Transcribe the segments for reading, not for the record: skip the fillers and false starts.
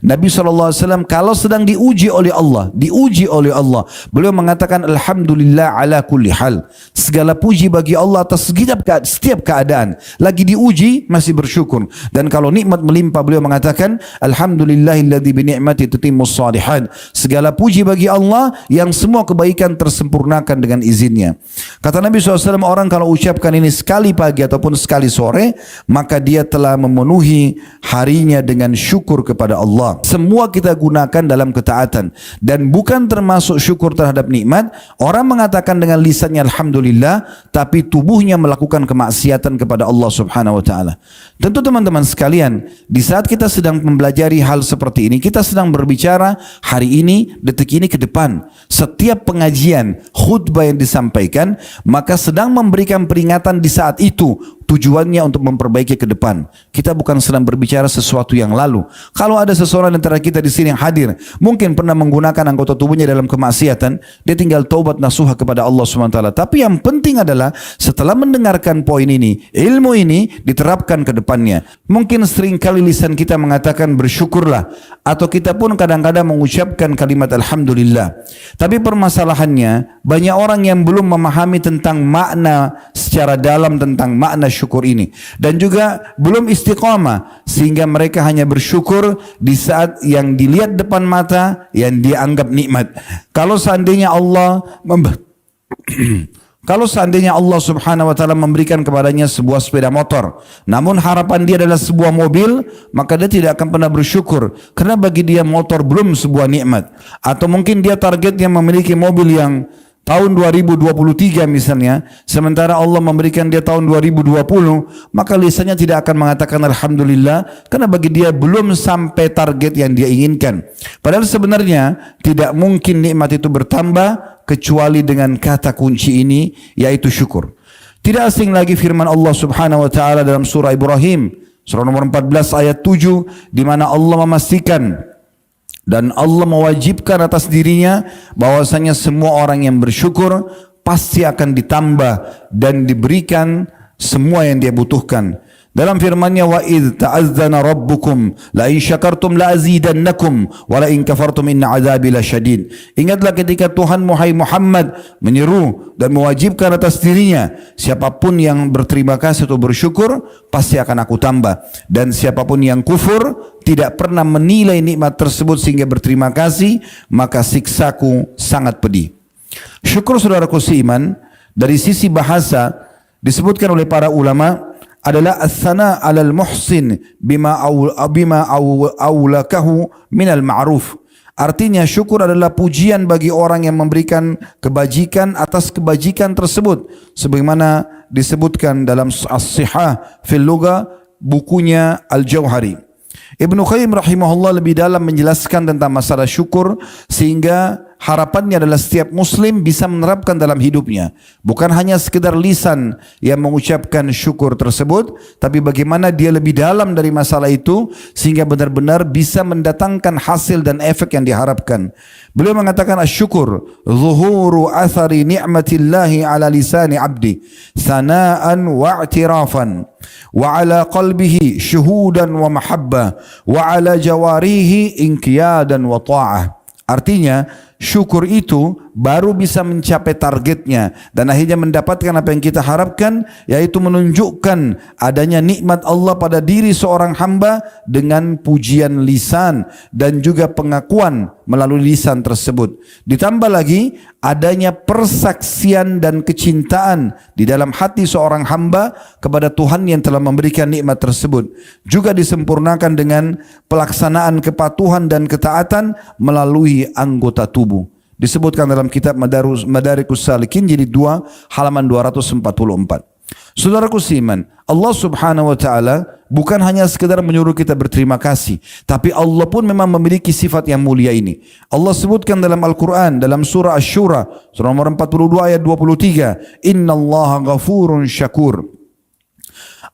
Nabi SAW kalau sedang diuji oleh Allah, beliau mengatakan alhamdulillah ala kulli hal. Segala puji bagi Allah atas setiap keadaan. Lagi diuji masih bersyukur. Dan kalau nikmat melimpah beliau mengatakan alhamdulillahilladzi bi ni'mati tatimmus shalihat. Segala puji bagi Allah yang semua kebaikan tersempurnakan dengan izinnya. Kata Nabi SAW, orang kalau ucapkan ini sekali pagi ataupun sekali sore, maka dia telah memenuhi harinya dengan syukur kepada Allah. Semua kita gunakan dalam ketaatan dan bukan termasuk syukur terhadap nikmat. Orang mengatakan dengan lisannya alhamdulillah, tapi tubuhnya melakukan kemaksiatan kepada Allah Subhanahu wa taala. Tentu teman-teman sekalian, di saat kita sedang mempelajari hal seperti ini, kita sedang berbicara hari ini, detik ini ke depan. Setiap pengajian, khutbah yang disampaikan, maka sedang memberikan peringatan di saat itu. Tujuannya untuk memperbaiki ke depan. Kita bukan sedang berbicara sesuatu yang lalu. Kalau ada seseorang antara kita di sini yang hadir, mungkin pernah menggunakan anggota tubuhnya dalam kemaksiatan, dia tinggal taubat nasuha kepada Allah SWT. Tapi yang penting adalah setelah mendengarkan poin ini, ilmu ini diterapkan ke depannya. Mungkin seringkali lisan kita mengatakan bersyukurlah, atau kita pun kadang-kadang mengucapkan kalimat alhamdulillah. Tapi permasalahannya, banyak orang yang belum memahami tentang makna secara dalam tentang makna syukur ini, dan juga belum istiqamah sehingga mereka hanya bersyukur di saat yang dilihat depan mata yang dia anggap nikmat. Kalau seandainya Allah Subhanahu wa taala memberikan kepadanya sebuah sepeda motor, namun harapan dia adalah sebuah mobil, maka dia tidak akan pernah bersyukur karena bagi dia motor belum sebuah nikmat. Atau mungkin dia targetnya memiliki mobil yang tahun 2023 misalnya, sementara Allah memberikan dia tahun 2020, maka lisannya tidak akan mengatakan alhamdulillah karena bagi dia belum sampai target yang dia inginkan. Padahal sebenarnya tidak mungkin nikmat itu bertambah kecuali dengan kata kunci ini, yaitu syukur. Tidak asing lagi firman Allah Subhanahu wa taala dalam surah Ibrahim, surah nomor 14 ayat 7, di mana Allah memastikan dan Allah mewajibkan atas dirinya bahwasanya semua orang yang bersyukur pasti akan ditambah dan diberikan semua yang dia butuhkan. Dalam firman-Nya, wa idz ta'azzana rabbukum la in syakartum la azidannakum wa la in kafartum inna azabi lasyadid. Ingatlah ketika Tuhan Muhammad menyeru dan mewajibkan atas dirinya, siapapun yang berterima kasih atau bersyukur pasti akan aku tambah, dan siapapun yang kufur tidak pernah menilai nikmat tersebut sehingga berterima kasih, maka siksaku sangat pedih. Syukur, saudaraku seiman, dari sisi bahasa disebutkan oleh para ulama adalah as-sana 'alal muhsin bima awlakahu minal ma'ruf. Artinya syukur adalah pujian bagi orang yang memberikan kebajikan atas kebajikan tersebut, sebagaimana disebutkan dalam As-Sihah fil Lugha, bukunya Al-Jauhari. Ibnu Qayyim rahimahullah lebih dalam menjelaskan tentang masalah syukur, sehingga harapannya adalah setiap muslim bisa menerapkan dalam hidupnya. Bukan hanya sekedar lisan yang mengucapkan syukur tersebut, tapi bagaimana dia lebih dalam dari masalah itu sehingga benar-benar bisa mendatangkan hasil dan efek yang diharapkan. Beliau mengatakan asyukur zuhuru athari ni'matillahi ala lisani abdi sana'an wa i'tirafan wa ala qalbihi syuhudan wa mahabbah wa ala jawarihi inqiyadan wa ta'ah. Artinya syukur itu baru bisa mencapai targetnya dan akhirnya mendapatkan apa yang kita harapkan, yaitu menunjukkan adanya nikmat Allah pada diri seorang hamba dengan pujian lisan dan juga pengakuan melalui lisan tersebut. Ditambah lagi adanya persaksian dan kecintaan di dalam hati seorang hamba kepada Tuhan yang telah memberikan nikmat tersebut. Juga disempurnakan dengan pelaksanaan kepatuhan dan ketaatan melalui anggota tubuh. Disebutkan dalam kitab Madarikus Salikin jilid 2 halaman 244. Saudaraku seiman, Allah Subhanahu wa taala bukan hanya sekedar menyuruh kita berterima kasih, tapi Allah pun memang memiliki sifat yang mulia ini. Allah sebutkan dalam Al-Quran, dalam surah Asy-Syura, surah nomor 42 ayat 23, Innallaha ghafurun syakur.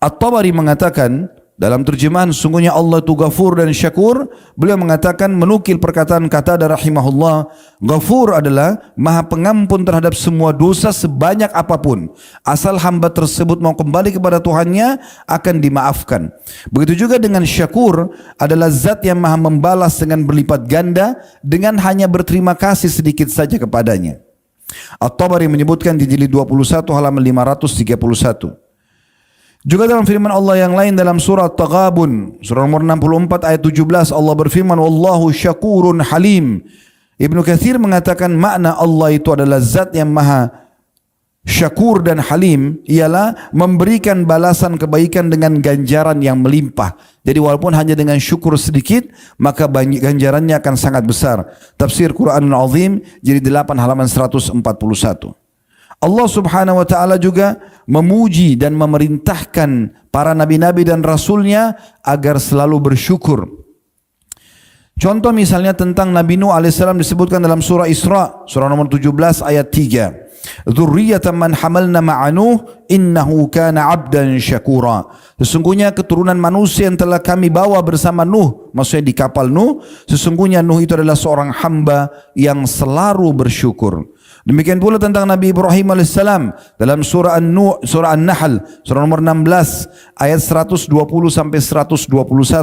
At-Tabari mengatakan Dalam terjemahan sungguhnya Allah itu Ghafur dan Syakur, beliau mengatakan menukil perkataan Qatadah rahimahullah, Ghafur adalah Maha Pengampun terhadap semua dosa sebanyak apapun. Asal hamba tersebut mau kembali kepada Tuhannya akan dimaafkan. Begitu juga dengan Syakur adalah zat yang Maha membalas dengan berlipat ganda dengan hanya berterima kasih sedikit saja kepadanya. At-Tabari menyebutkan di jilid 21 halaman 531. Juga dalam firman Allah yang lain dalam surah Taghabun, surah nomor 64 ayat 17, Allah berfirman, Wallahu syakurun halim. Ibnu Katsir mengatakan makna Allah itu adalah zat yang maha syakur dan halim, ialah memberikan balasan kebaikan dengan ganjaran yang melimpah. Jadi walaupun hanya dengan syukur sedikit, maka ganjarannya akan sangat besar. Tafsir Quranul Azim, jilid 8 halaman 141. Allah subhanahu wa ta'ala juga memuji dan memerintahkan para nabi-nabi dan rasulnya agar selalu bersyukur. Contoh misalnya tentang Nabi Nuh alaihissalam disebutkan dalam surah Isra, surah nomor 17 ayat 3. Dzurriyyatan man hamalna ma'a Nuh innahu kana 'abdan syakura. Sesungguhnya keturunan manusia yang telah kami bawa bersama Nuh, maksudnya di kapal Nuh, sesungguhnya Nuh itu adalah seorang hamba yang selalu bersyukur. Demikian pula tentang Nabi Ibrahim alaihissalam dalam surah An-Nahl, surah nomor 16 ayat 120 sampai 121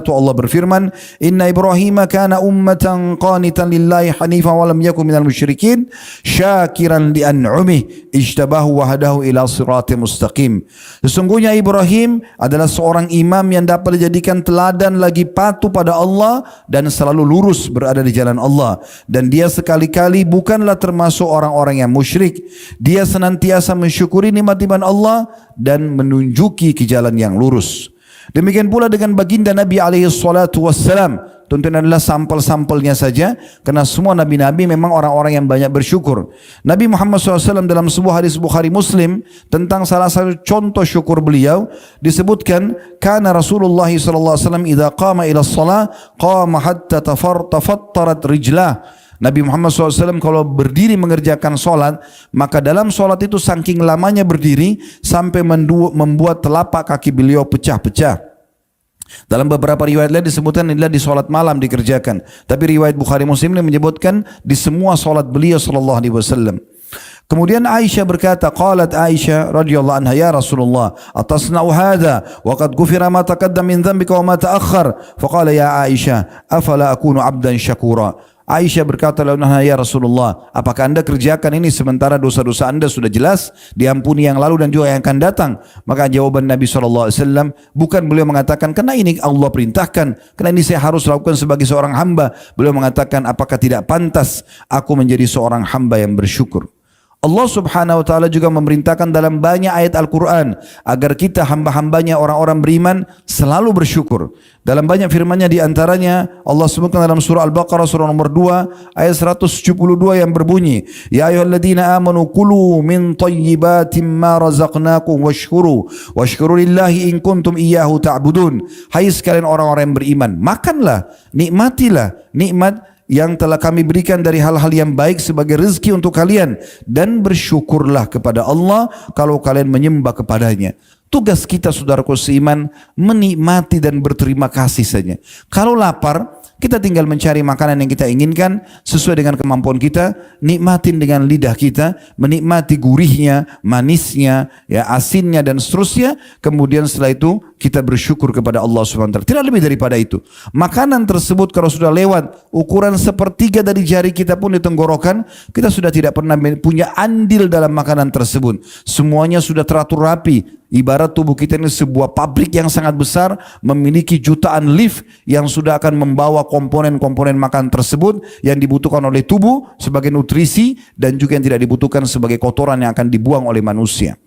Allah berfirman, Inna Ibrahim kana ummatan qanitan lillahi hanifan wa lam yakun minal musyrikin syakiran li an'umih ijtabahu wa hadahu ila siratim mustaqim. Sesungguhnya Ibrahim adalah seorang imam yang dapat dijadikan teladan lagi patuh pada Allah dan selalu lurus berada di jalan Allah, dan dia sekali-kali bukanlah termasuk orang-orang yang musyrik. Dia senantiasa mensyukuri nikmat-nikmat Allah dan menunjuki ke jalan yang lurus. Demikian pula dengan baginda Nabi alaihi salatu wassalam. Tentunya adalah sampel-sampelnya saja, karena semua nabi-nabi memang orang-orang yang banyak bersyukur. Nabi Muhammad SAW dalam sebuah hadis Bukhari Muslim tentang salah satu contoh syukur beliau disebutkan, kana Rasulullah SAW idza qama ila shalah qama hatta tafattarat rijlah. Nabi Muhammad SAW kalau berdiri mengerjakan solat, maka dalam solat itu saking lamanya berdiri sampai membuat telapak kaki beliau pecah-pecah. Dalam beberapa riwayat lain disebutkan inilah di solat malam dikerjakan. Tapi riwayat Bukhari Muslim ini menyebutkan di semua solat beliau sallallahu alaihi wasallam. Kemudian Aisyah berkata, qalat Aisyah radhiyallahu anha, ya Rasulullah, atasna'u hadha wa qad ghufira ma taqaddama min dhanbika wa ma ta'akhkhar. Faqala ya Aisyah, afala akunu 'abdan syakura. Aisyah berkata, ya Rasulullah, apakah anda kerjakan ini sementara dosa-dosa anda sudah jelas diampuni yang lalu dan juga yang akan datang? Maka jawaban Nabi SAW, bukan beliau mengatakan karena ini Allah perintahkan, karena ini saya harus lakukan sebagai seorang hamba. Beliau mengatakan, apakah tidak pantas aku menjadi seorang hamba yang bersyukur? Allah subhanahu wa ta'ala juga memerintahkan dalam banyak ayat Al-Quran agar kita hamba-hambanya orang-orang beriman selalu bersyukur. Dalam banyak firman-Nya diantaranya Allah sebutkan dalam surah Al-Baqarah surah nomor 2 ayat 172 yang berbunyi, Ya ayyuhalladzina amanu kulu min tayyibatim ma razaqnakum washkuru lillahi in kuntum iyyahu ta'budun. Hai sekalian orang-orang yang beriman, makanlah, nikmatilah nikmat yang telah kami berikan dari hal-hal yang baik sebagai rezeki untuk kalian, dan bersyukurlah kepada Allah kalau kalian menyembah kepadanya. Tugas kita saudaraku seiman menikmati dan berterima kasih saja. Kalau lapar, kita tinggal mencari makanan yang kita inginkan sesuai dengan kemampuan kita, nikmatin dengan lidah kita, menikmati gurihnya, manisnya, ya, asinnya dan seterusnya. Kemudian setelah itu kita bersyukur kepada Allah Subhanahu wa taala. Tidak lebih daripada itu. Makanan tersebut kalau sudah lewat ukuran sepertiga dari jari kita pun di tenggorokan, kita sudah tidak pernah punya andil dalam makanan tersebut. Semuanya sudah teratur rapi. Ibarat tubuh kita ini sebuah pabrik yang sangat besar, memiliki jutaan lift yang sudah akan membawa komponen-komponen makan tersebut yang dibutuhkan oleh tubuh sebagai nutrisi dan juga yang tidak dibutuhkan sebagai kotoran yang akan dibuang oleh manusia.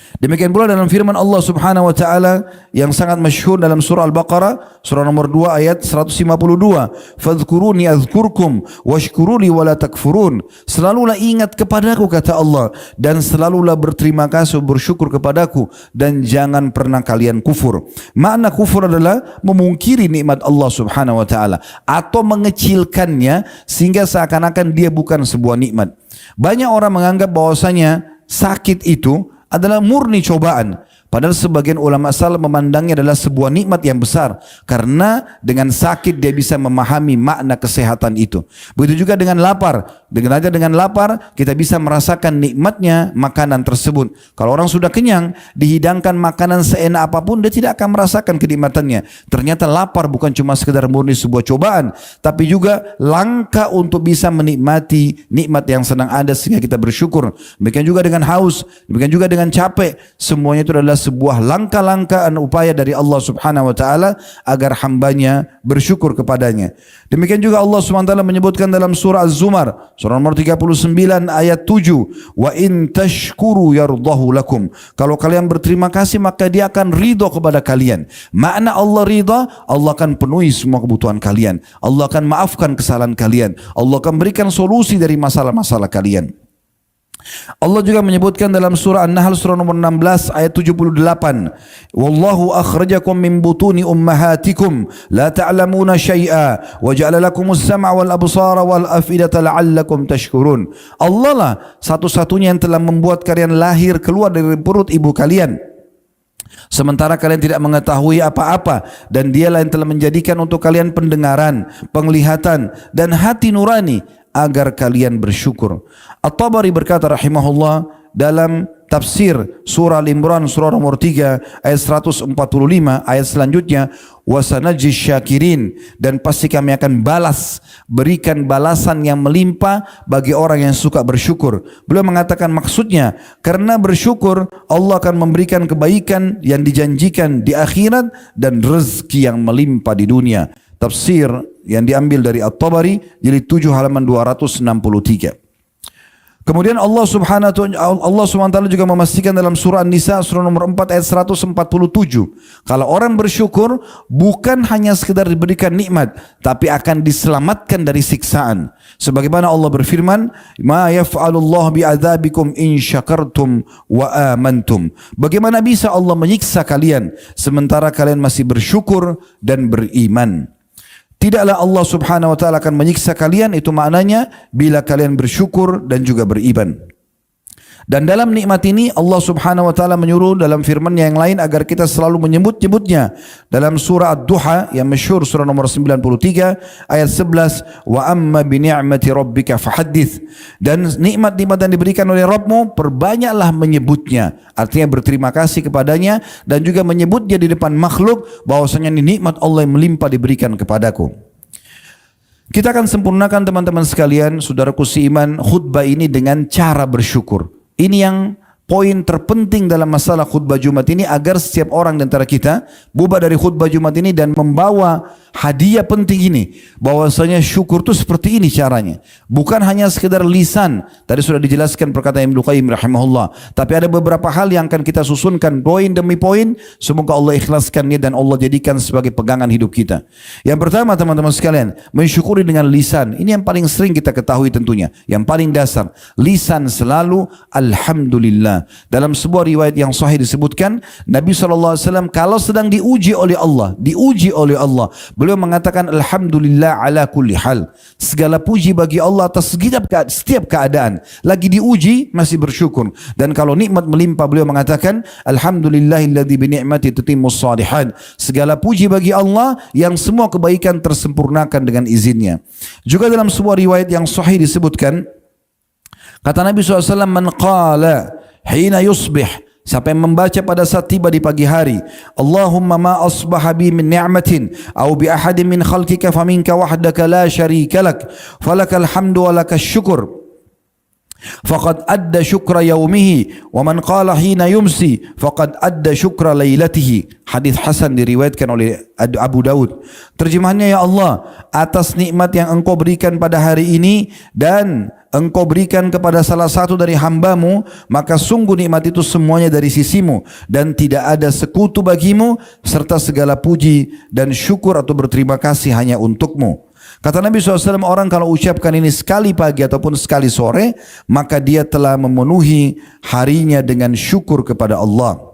Demikian pula dalam firman Allah subhanahu wa ta'ala yang sangat masyhur dalam surah Al-Baqarah surah nomor 2 ayat 152, fadhkuruni azkurkum washkuruli wala takfurun. Selalulah ingat kepadaku kata Allah, dan selalulah berterima kasih bersyukur kepadaku, dan jangan pernah kalian kufur. Makna kufur adalah memungkiri nikmat Allah subhanahu wa ta'ala atau mengecilkannya sehingga seakan-akan dia bukan sebuah nikmat. Banyak orang menganggap bahwasanya sakit itu adalah murni cobaan. Padahal sebagian ulama salaf memandangnya adalah sebuah nikmat yang besar karena dengan sakit dia bisa memahami makna kesehatan itu. Begitu juga dengan lapar. Dengan lapar kita bisa merasakan nikmatnya makanan tersebut. Kalau orang sudah kenyang, dihidangkan makanan seenak apapun, dia tidak akan merasakan kenikmatannya. Ternyata lapar bukan cuma sekedar murni sebuah cobaan, tapi juga langkah untuk bisa menikmati nikmat yang sedang ada sehingga kita bersyukur. Demikian juga dengan haus, demikian juga dengan capek. Semuanya itu adalah sebuah langkah-langkah dan upaya dari Allah Subhanahu wa taala agar hambanya bersyukur kepadanya. Demikian juga Allah Subhanahu wa taala menyebutkan dalam surah Az-Zumar, surah nomor 39 ayat 7, wa in tashkuru yardahu lakum. Kalau kalian berterima kasih maka dia akan ridha kepada kalian. Makna Allah ridha, Allah akan penuhi semua kebutuhan kalian. Allah akan maafkan kesalahan kalian. Allah akan berikan solusi dari masalah-masalah kalian. Allah juga menyebutkan dalam surah An-Nahl surah nomor 16 ayat 78, wallahu akhrajakum min butuni ummahatikum la ta'lamuna syai'a wa ja'ala lakumus sam'a wal absara wal afidata la'allakum tashkurun. Allah lah satu-satunya yang telah membuat kalian lahir keluar dari perut ibu kalian, sementara kalian tidak mengetahui apa-apa, dan dialah yang telah menjadikan untuk kalian pendengaran, penglihatan dan hati nurani agar kalian bersyukur. At-Tabari berkata rahimahullah dalam tafsir surah Al-Imran surah nomor 3 ayat 145 ayat selanjutnya, wasanajis syakirin, dan pasti kami akan berikan balasan yang melimpah bagi orang yang suka bersyukur. Beliau mengatakan maksudnya karena bersyukur Allah akan memberikan kebaikan yang dijanjikan di akhirat dan rezeki yang melimpah di dunia. Tafsir yang diambil dari At-Tabari jilid 7 halaman 263. Kemudian Allah Subhanahu wa taala juga memastikan dalam surah An-Nisa surah nomor 4 ayat 147, kalau orang bersyukur bukan hanya sekedar diberikan nikmat, tapi akan diselamatkan dari siksaan. Sebagaimana Allah berfirman, ma yaf'alullah bi'adzabikum in syakartum wa amantum. Bagaimana bisa Allah menyiksa kalian sementara kalian masih bersyukur dan beriman? Tidaklah Allah Subhanahu wa taala akan menyiksa kalian, itu maknanya bila kalian bersyukur dan juga beriman. Dan dalam nikmat ini Allah Subhanahu wa taala menyuruh dalam firman-Nya yang lain agar kita selalu menyebut-nyebutnya. Dalam surah Ad-Duha yang masyhur surah nomor 93 ayat 11, wa amma bi ni'mati rabbika fahaddits. Dan nikmat-nikmat yang diberikan oleh Rabbmu perbanyaklah menyebutnya. Artinya berterima kasih kepadanya dan juga menyebutnya di depan makhluk bahwasanya ini nikmat Allah yang melimpah diberikan kepadaku. Kita akan sempurnakan teman-teman sekalian, saudaraku seiman, khutbah ini dengan cara bersyukur. Ini yang poin terpenting dalam masalah khutbah Jumat ini, agar setiap orang di antara kita bubar dari khutbah Jumat ini dan membawa hadiah penting ini, bahwasanya syukur itu seperti ini caranya, bukan hanya sekedar lisan. Tadi sudah dijelaskan perkataan Ibnu Qayyim rahimahullah, tapi ada beberapa hal yang akan kita susunkan poin demi poin. Semoga Allah ikhlaskannya dan Allah jadikan sebagai pegangan hidup kita. Yang pertama teman-teman sekalian, mensyukuri dengan lisan. Ini yang paling sering kita ketahui tentunya, yang paling dasar. Lisan selalu alhamdulillah. Dalam sebuah riwayat yang sahih disebutkan, Nabi SAW kalau sedang diuji oleh Allah, beliau mengatakan alhamdulillah ala kulli hal. Segala puji bagi Allah atas setiap keadaan. Lagi diuji masih bersyukur. Dan kalau nikmat melimpah, beliau mengatakan alhamdulillahilladzi bi ni'mati tutimmus shalihat. Segala puji bagi Allah yang semua kebaikan tersempurnakan dengan izinnya. Juga dalam sebuah riwayat yang sahih disebutkan, kata Nabi SAW, man qala hina yusbih, siapa yang membaca pada saat tiba di pagi hari, Allahumma ma asbaha bi min ni'matin aw bi ahadin min khalqika faminka wahdaka la syarika lak falakal hamdu wa lakas syukur faqad adda syukra yaumihi wa man qala hina yumsi faqad adda syukra lailatihi. Hadis hasan diriwayatkan oleh Abu Daud. Terjemahannya, ya Allah, atas nikmat yang engkau berikan pada hari ini dan engkau berikan kepada salah satu dari hambamu, maka sungguh nikmat itu semuanya dari sisimu dan tidak ada sekutu bagimu, serta segala puji dan syukur atau berterima kasih hanya untukmu. Kata Nabi SAW, orang kalau ucapkan ini sekali pagi ataupun sekali sore, maka dia telah memenuhi harinya dengan syukur kepada Allah.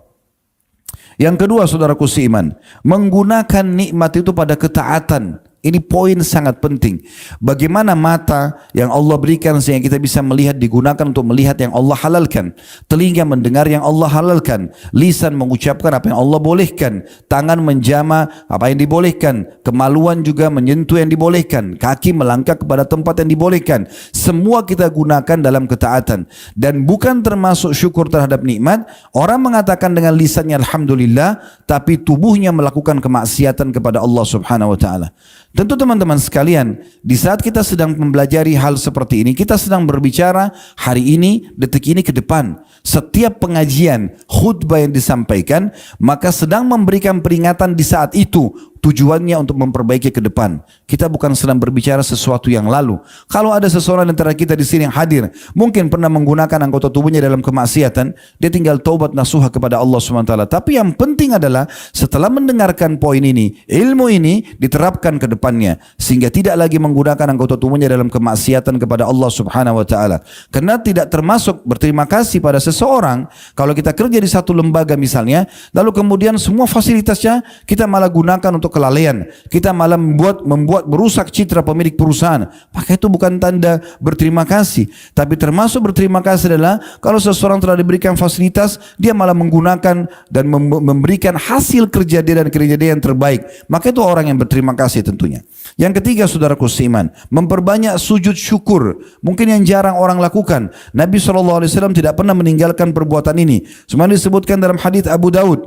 Yang kedua, saudaraku seiman, menggunakan nikmat itu pada ketaatan. Ini poin sangat penting. Bagaimana mata yang Allah berikan sehingga kita bisa melihat digunakan untuk melihat yang Allah halalkan. Telinga mendengar yang Allah halalkan. Lisan mengucapkan apa yang Allah bolehkan. Tangan menjama apa yang dibolehkan. Kemaluan juga menyentuh yang dibolehkan. Kaki melangkah kepada tempat yang dibolehkan. Semua kita gunakan dalam ketaatan. Dan bukan termasuk syukur terhadap nikmat. Orang mengatakan dengan lisannya Alhamdulillah, tapi tubuhnya melakukan kemaksiatan kepada Allah Subhanahu wa Ta'ala. Tentu teman-teman sekalian, di saat kita sedang mempelajari hal seperti ini, kita sedang berbicara hari ini, detik ini ke depan. Setiap pengajian, khutbah yang disampaikan, maka sedang memberikan peringatan di saat itu. Tujuannya untuk memperbaiki ke depan. Kita bukan sedang berbicara sesuatu yang lalu. Kalau ada seseorang antara kita di sini yang hadir, mungkin pernah menggunakan anggota tubuhnya dalam kemaksiatan, dia tinggal taubat nasuha kepada Allah SWT. Tapi yang penting adalah setelah mendengarkan poin ini, ilmu ini diterapkan ke depannya, sehingga tidak lagi menggunakan anggota tubuhnya dalam kemaksiatan kepada Allah Subhanahu wa Ta'ala. Karena tidak termasuk berterima kasih pada seseorang kalau kita kerja di satu lembaga misalnya, lalu kemudian semua fasilitasnya kita malah gunakan untuk kelalaian, kita malah membuat merusak citra pemilik perusahaan, maka itu bukan tanda berterima kasih. Tapi termasuk berterima kasih adalah kalau seseorang telah diberikan fasilitas, dia malah menggunakan dan memberikan hasil kerja dia dan kerja dia yang terbaik, maka itu orang yang berterima kasih tentunya. Yang ketiga, saudaraku seiman, memperbanyak sujud syukur. Mungkin yang jarang orang lakukan. Nabi SAW tidak pernah meninggalkan perbuatan ini. Semua disebutkan dalam hadis Abu Daud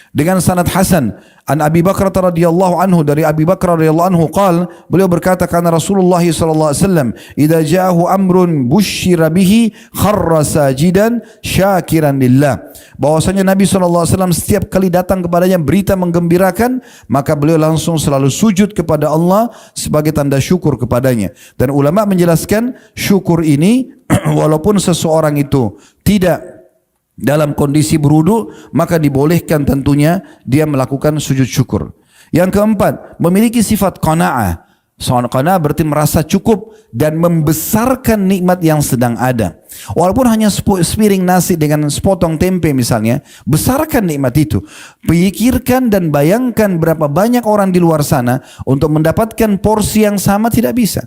dengan sanad hasan an Abi Bakar radhiyallahu anhu, dari Abi Bakar radhiyallahu anhu qal, beliau berkata karena Rasulullah sallallahu alaihi wasallam idza ja'ahu amrun busyira bihi kharra sajidan syakiran lillah, bahwasanya Nabi sallallahu alaihi wasallam setiap kali datang kepadanya berita menggembirakan, maka beliau langsung selalu sujud kepada Allah sebagai tanda syukur kepadanya. Dan ulama menjelaskan syukur ini walaupun seseorang itu tidak dalam kondisi berwudu, maka dibolehkan tentunya dia melakukan sujud syukur. Yang keempat, memiliki sifat qanaah. Qanaah berarti merasa cukup dan membesarkan nikmat yang sedang ada. Walaupun hanya sepiring nasi dengan sepotong tempe misalnya, besarkan nikmat itu. Pikirkan dan bayangkan berapa banyak orang di luar sana untuk mendapatkan porsi yang sama tidak bisa.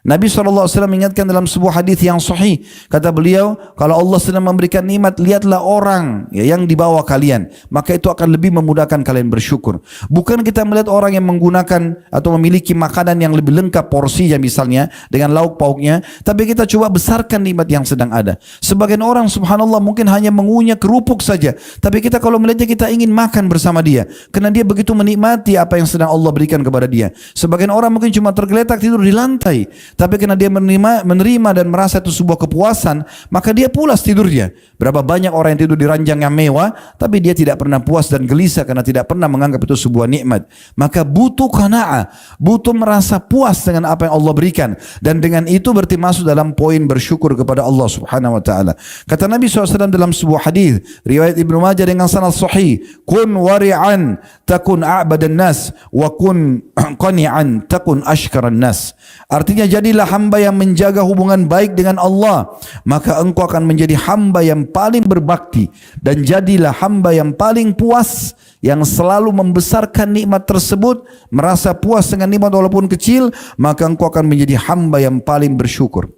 Nabi SAW mengingatkan dalam sebuah hadis yang sahih, kata beliau, kalau Allah sedang memberikan nikmat, lihatlah orang yang di bawah kalian, maka itu akan lebih memudahkan kalian bersyukur. Bukan kita melihat orang yang menggunakan atau memiliki makanan yang lebih lengkap porsinya misalnya dengan lauk pauknya, tapi kita coba besarkan nikmat yang sedang ada. Sebagian orang subhanallah mungkin hanya mengunyah kerupuk saja, tapi kita kalau melihatnya kita ingin makan bersama dia, karena dia begitu menikmati apa yang sedang Allah berikan kepada dia. Sebagian orang mungkin cuma tergeletak tidur di lantai, tapi karena dia menerima dan merasa itu sebuah kepuasan, maka dia pulas tidurnya. Berapa banyak orang yang tidur di ranjang yang mewah, tapi dia tidak pernah puas dan gelisah karena tidak pernah menganggap itu sebuah nikmat. Maka butuh qanaah, butuh merasa puas dengan apa yang Allah berikan, dan dengan itu berarti masuk dalam poin bersyukur kepada Allah Subhanahu wa Ta'ala. Kata Nabi SAW dalam sebuah hadis riwayat Ibnu Majah dengan sanad sahih, kun wari'an takun a'badan nas wa kun qani'an takun ashkaran nas. Artinya jadilah hamba yang menjaga hubungan baik dengan Allah, maka engkau akan menjadi hamba yang paling berbakti, dan jadilah hamba yang paling puas, yang selalu membesarkan nikmat tersebut, merasa puas dengan nikmat walaupun kecil, maka engkau akan menjadi hamba yang paling bersyukur.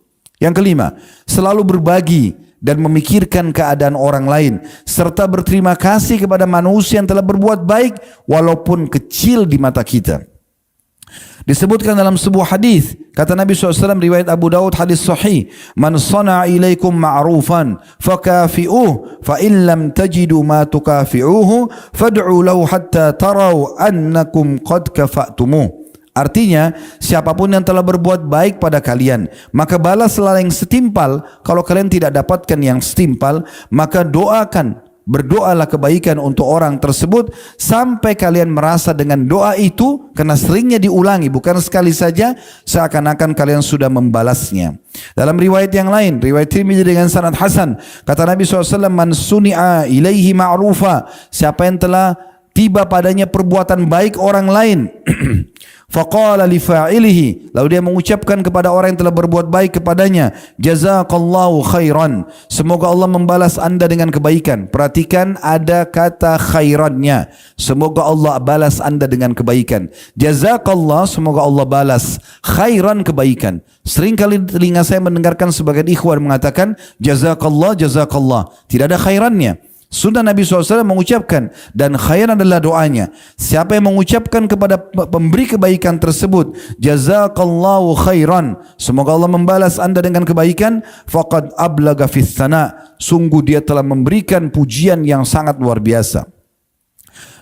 Yang kelima, selalu berbagi dan memikirkan keadaan orang lain, serta berterima kasih kepada manusia yang telah berbuat baik walaupun kecil di mata kita. Disebutkan dalam sebuah hadis, kata Nabi SAW riwayat Abu Daud hadis sahih, man sana'a ilaikum ma'rufan fakafi'uh fa in lam tajidu ma tukafi'uhu fad'u lahu hatta taraw annakum qad kafa'tumuh. Artinya, siapapun yang telah berbuat baik pada kalian, maka balaslah yang setimpal. Kalau kalian tidak dapatkan yang setimpal, maka berdoalah kebaikan untuk orang tersebut sampai kalian merasa dengan doa itu, karena seringnya diulangi, bukan sekali saja, seakan-akan kalian sudah membalasnya. Dalam riwayat yang lain, riwayat Tirmidzi dengan sanad hasan, kata Nabi SAW, man suni'a ilaihi ma'rufa, siapa yang telah tiba padanya perbuatan baik orang lain, Faqala li fa'ilihi, lalu dia mengucapkan kepada orang yang telah berbuat baik kepadanya, jazakallahu khairan, semoga Allah membalas anda dengan kebaikan. Perhatikan ada kata khairannya, semoga Allah balas anda dengan kebaikan. Jazakallah, semoga Allah balas, khairan, kebaikan. Seringkali telinga saya mendengarkan sebagian ikhwan mengatakan jazakallah, jazakallah, tidak ada khairannya. Sunnah Nabi SAW mengucapkan, dan khair adalah doanya. Siapa yang mengucapkan kepada pemberi kebaikan tersebut, jazakallahu khairan, semoga Allah membalas anda dengan kebaikan, faqad ablaga fis sana, sungguh dia telah memberikan pujian yang sangat luar biasa.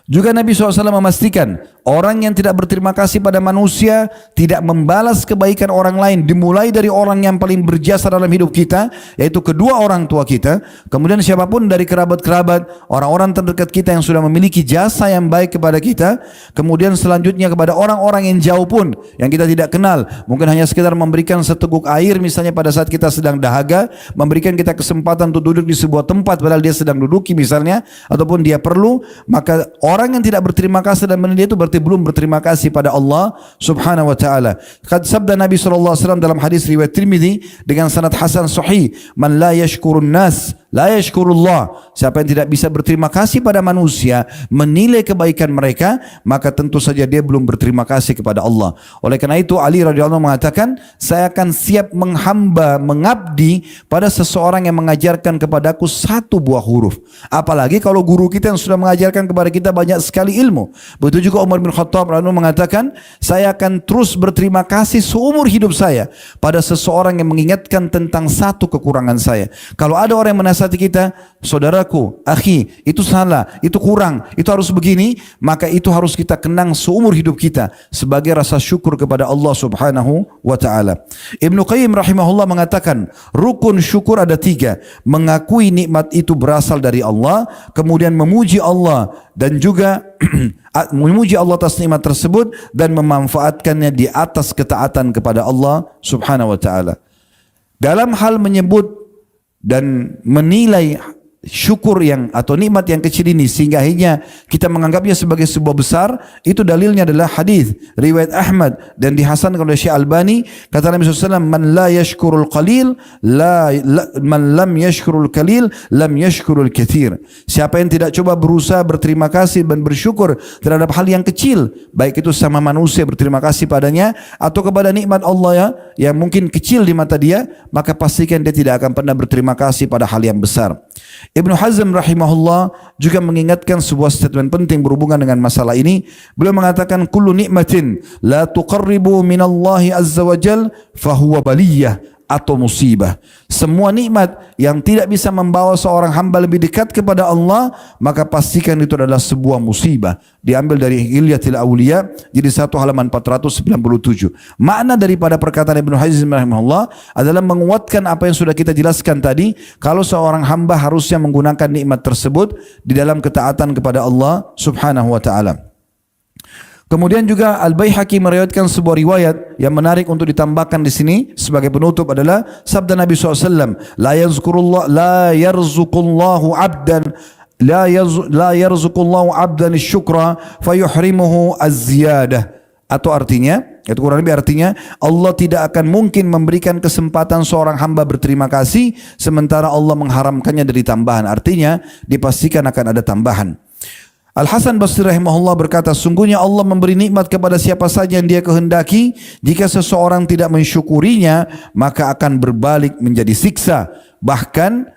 Juga Nabi SAW memastikan orang yang tidak berterima kasih pada manusia tidak membalas kebaikan orang lain, dimulai dari orang yang paling berjasa dalam hidup kita, yaitu kedua orang tua kita, kemudian siapapun dari kerabat-kerabat, orang-orang terdekat kita yang sudah memiliki jasa yang baik kepada kita, kemudian selanjutnya kepada orang-orang yang jauh pun, yang kita tidak kenal, mungkin hanya sekedar memberikan seteguk air misalnya pada saat kita sedang dahaga, memberikan kita kesempatan untuk duduk di sebuah tempat padahal dia sedang duduki misalnya, ataupun dia perlu, maka orang yang tidak berterima kasih dan menilai itu berarti belum berterima kasih pada Allah Subhanahu wa taala. Sabda Nabi SAW dalam hadis riwayat Tirmidzi dengan sanad hasan sahih, "Man la yashkurun nas la yashkurullah." Siapa yang tidak bisa berterima kasih pada manusia, menilai kebaikan mereka, maka tentu saja dia belum berterima kasih kepada Allah. Oleh karena itu Ali radhiyallahu anhu mengatakan, saya akan siap menghamba, mengabdi pada seseorang yang mengajarkan kepadaku satu buah huruf. Apalagi kalau guru kita yang sudah mengajarkan kepada kita banyak sekali ilmu. Begitu juga Umar bin Khattab radhiyallahu anhu mengatakan, saya akan terus berterima kasih seumur hidup saya pada seseorang yang mengingatkan tentang satu kekurangan saya. Kalau ada orang yang menasihati kita, saudaraku, akhi, itu salah, itu kurang, itu harus begini, maka itu harus kita kenang seumur hidup kita sebagai rasa syukur kepada Allah Subhanahu wa taala. Ibnu Qayyim rahimahullah mengatakan, rukun syukur ada 3, mengakui nikmat itu berasal dari Allah, kemudian memuji Allah dan juga memuji Allah atas nikmat tersebut dan memanfaatkannya di atas ketaatan kepada Allah Subhanahu wa taala. Dalam hal menyebut dan menilai syukur yang atau nikmat yang kecil ini sehingga akhirnya kita menganggapnya sebagai sebuah besar, itu dalilnya adalah hadis riwayat Ahmad dan dihasankan oleh Syekh Albani, kata Nabi SAW, man la yashkurul qalil man lam yashkurul qalil lam yashkurul katsir. Siapa yang tidak coba berusaha berterima kasih dan bersyukur terhadap hal yang kecil, baik itu sama manusia berterima kasih padanya atau kepada nikmat Allah yang mungkin kecil di mata dia, maka pastikan dia tidak akan pernah berterima kasih pada hal yang besar. Ibnu Hazm rahimahullah juga mengingatkan sebuah statement penting berhubungan dengan masalah ini. Beliau mengatakan, kullu nikmatin la tuqarribu minallahi azza wa jal fahuwa baliyah atau musibah. Semua nikmat yang tidak bisa membawa seorang hamba lebih dekat kepada Allah, maka pastikan itu adalah sebuah musibah. Diambil dari Hilyatul Auliya jadi 1 halaman 497. Makna daripada perkataan Ibnu Hazm rahimahullah adalah menguatkan apa yang sudah kita jelaskan tadi, kalau seorang hamba harusnya menggunakan nikmat tersebut di dalam ketaatan kepada Allah Subhanahu wa taala. Kemudian juga Al-Baihaqi meriwayatkan sebuah riwayat yang menarik untuk ditambahkan di sini sebagai penutup adalah sabda Nabi SAW, la yarzuqullahu abdan la yarzuqullahu abdan syukra fayuhrimuhu az-ziyadah. Atau artinya, itu kurang lebih artinya, Allah tidak akan mungkin memberikan kesempatan seorang hamba berterima kasih sementara Allah mengharamkannya dari tambahan. Artinya dipastikan akan ada tambahan. Al-Hasan Basri rahimahullah berkata, sungguhnya Allah memberi nikmat kepada siapa saja yang dia kehendaki. Jika seseorang tidak mensyukurinya, maka akan berbalik menjadi siksa. Bahkan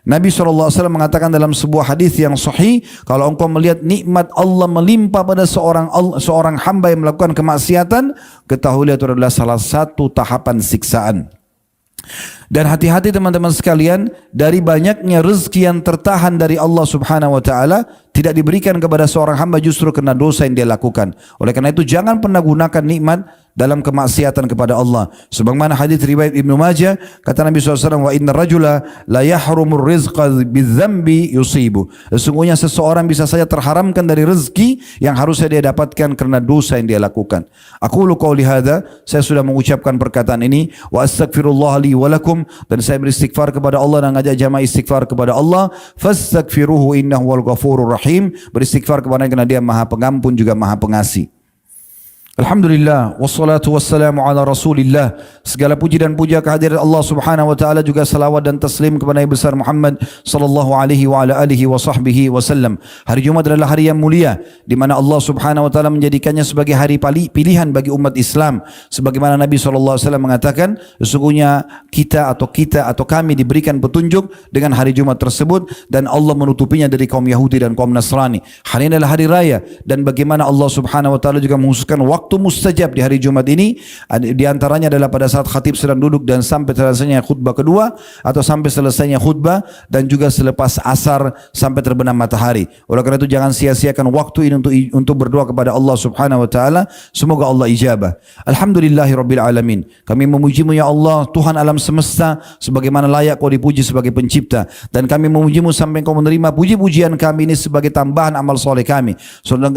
Nabi SAW mengatakan dalam sebuah hadis yang sahih, kalau engkau melihat nikmat Allah melimpah pada seorang hamba yang melakukan kemaksiatan, ketahuilah itu adalah salah satu tahapan siksaan. Dan hati-hati teman-teman sekalian, dari banyaknya rezeki yang tertahan dari Allah Subhanahu wa taala tidak diberikan kepada seorang hamba justru karena dosa yang dia lakukan. Oleh karena itu jangan pernah gunakan nikmat dalam kemaksiatan kepada Allah. Sebagaimana hadis riwayat Ibnu Majah, kata Nabi SAW, wa inna rajula la yahrumur rizqa bidzambi yusibu. Sesungguhnya seseorang bisa saja terharamkan dari rezeki yang harusnya dia dapatkan karena dosa yang dia lakukan. Aqulu qauli hadza, saya sudah mengucapkan perkataan ini, wa astaghfirullah li wa lakum, dan saya beristighfar kepada Allah dan ngajak jamaah istighfar kepada Allah. Fastaghfiruhu innahu wal ghafurur rahim. Beristighfar kepada karena dia Maha Pengampun juga Maha Pengasih. Alhamdulillah, wassalatu wassalamu ala rasulillah. Segala puji dan puja kehadirat Allah subhanahu wa ta'ala, juga salawat dan taslim kepada Nabi besar Muhammad sallallahu alaihi wa ala alihi wa sahbihi wasallam. Hari Jumat adalah hari yang mulia, di mana Allah subhanahu wa ta'ala menjadikannya sebagai hari pilihan bagi umat Islam. Sebagaimana Nabi sallallahu alaihi wasallam mengatakan, sesungguhnya kita atau kami diberikan petunjuk dengan hari Jumat tersebut, dan Allah menutupinya dari kaum Yahudi dan kaum Nasrani. Hari ini adalah hari raya, dan bagaimana Allah subhanahu wa ta'ala juga menghususkan waktu mustajab di hari Jumat ini. Di antaranya adalah pada saat khatib sedang duduk dan sampai selesainya khutbah kedua, atau sampai selesainya khutbah, dan juga selepas asar sampai terbenam matahari. Oleh karena itu jangan sia-siakan waktu ini untuk berdoa kepada Allah subhanahu wa ta'ala. Semoga Allah ijabah. Alhamdulillahirabbil alamin. Kami memuji-Mu ya Allah, Tuhan alam semesta, sebagaimana layak Kau dipuji sebagai pencipta, dan kami memuji-Mu sampai Kau menerima puji-pujian kami ini sebagai tambahan amal soleh kami.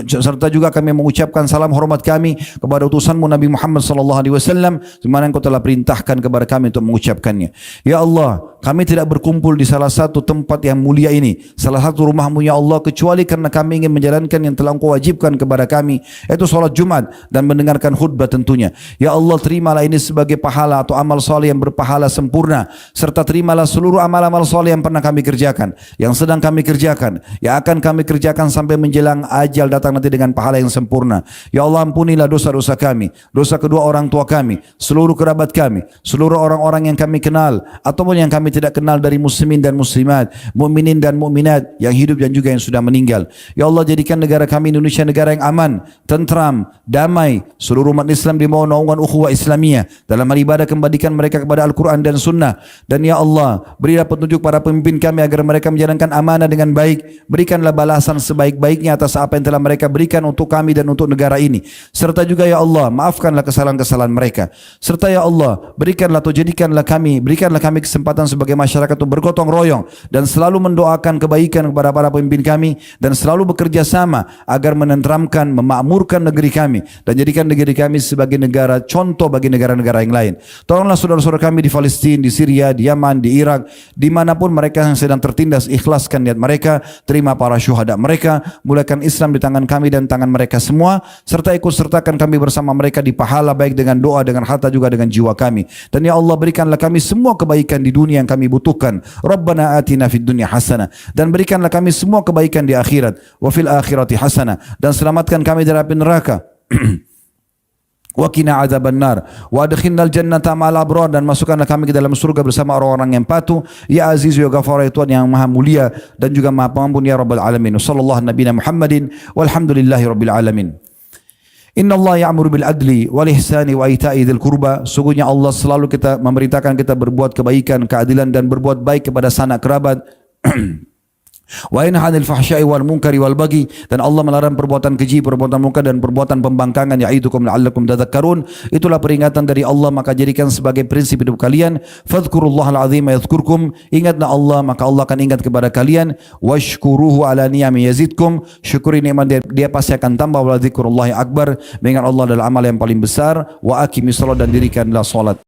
Serta juga kami mengucapkan salam hormat kami kepada utusan-Mu Nabi Muhammad sallallahu alaihi wasallam, di mana Engkau telah perintahkan kepada kami untuk mengucapkannya. Ya Allah, kami tidak berkumpul di salah satu tempat yang mulia ini, salah satu rumah-Mu ya Allah, kecuali karena kami ingin menjalankan yang telah Engkau wajibkan kepada kami, yaitu salat Jumat dan mendengarkan khutbah tentunya. Ya Allah, terimalah ini sebagai pahala atau amal soleh yang berpahala sempurna, serta terimalah seluruh amal-amal soleh yang pernah kami kerjakan, yang sedang kami kerjakan, yang akan kami kerjakan sampai menjelang ajal datang nanti dengan pahala yang sempurna. Ya Allah, ampunilah dosa-dosa kami, dosa kedua orang tua kami, seluruh kerabat kami, seluruh orang-orang yang kami kenal ataupun yang kami tidak kenal dari muslimin dan muslimat, mukminin dan mukminat yang hidup dan juga yang sudah meninggal. Ya Allah, jadikan negara kami Indonesia negara yang aman, tentram, damai. Seluruh umat Islam di bawah naungan ukhuwah Islamiyah. Dalam hal ibadah kembalikan mereka kepada Al-Quran dan Sunnah. Dan ya Allah, berilah petunjuk para pemimpin kami agar mereka menjalankan amanah dengan baik. Berikanlah balasan sebaik-baiknya atas apa yang telah mereka berikan untuk kami dan untuk negara ini. Serta juga ya Allah, maafkanlah kesalahan-kesalahan mereka. Serta ya Allah, berikanlah kami kesempatan sebagai masyarakat untuk bergotong royong dan selalu mendoakan kebaikan kepada para pemimpin kami, dan selalu bekerja sama agar menenteramkan, memakmurkan negeri kami, dan jadikan negeri kami sebagai negara contoh bagi negara-negara yang lain. Tolonglah saudara-saudara kami di Palestina, di Syria, di Yaman, di Irak, dimanapun mereka yang sedang tertindas, ikhlaskan niat mereka, terima para syuhada mereka, mulakan Islam di tangan kami dan tangan mereka semua, serta ikut sertakan kami bersama mereka di pahala, baik dengan doa, dengan harta, juga dengan jiwa kami. Dan ya Allah, berikanlah kami semua kebaikan di dunia yang kami butuhkan. Rabbana atina fid dunya hasanah, dan berikanlah kami semua kebaikan di akhirat. Wa fil akhirati hasanah, dan selamatkan kami dari api neraka. Wa qina adzabannar wa adkhilnal jannata ma'al abrar, dan masukkanlah kami ke dalam surga bersama orang-orang yang patuh. Ya Aziz ya Ghafar, ya Tuhan yang Maha Mulia dan juga Maha Pengampun, ya Rabbal Alamin. Sallallahu nabiyana Muhammadin walhamdulillahi rabbil alamin. Inna Allah ya'muru bil adli wal ihsani wa ita'i dzil qurba. Sungguhnya Allah selalu memerintahkan kita berbuat kebaikan, keadilan, dan berbuat baik kepada sanak kerabat. Wa yanha 'anil fahsya'i wal munkari wal baghi, dan Allah melarang perbuatan keji, perbuatan munkar, dan perbuatan pembangkangan. Ya'idukum la'allakum tadhakkarun. Itulah peringatan dari Allah, maka jadikan sebagai prinsip hidup kalian. Fadhkurullahal 'azima yadhkurkum. Ingatlah Allah, maka Allah akan ingat kepada kalian. Washkuruhu 'ala ni'ami yazidkum. Syukuri nikmat dia pasti akan tambah. Wa dzikrullahi akbar. Mengingat Allah adalah amal yang paling besar. Wa aqimis shalah, dan dirikanlah salat.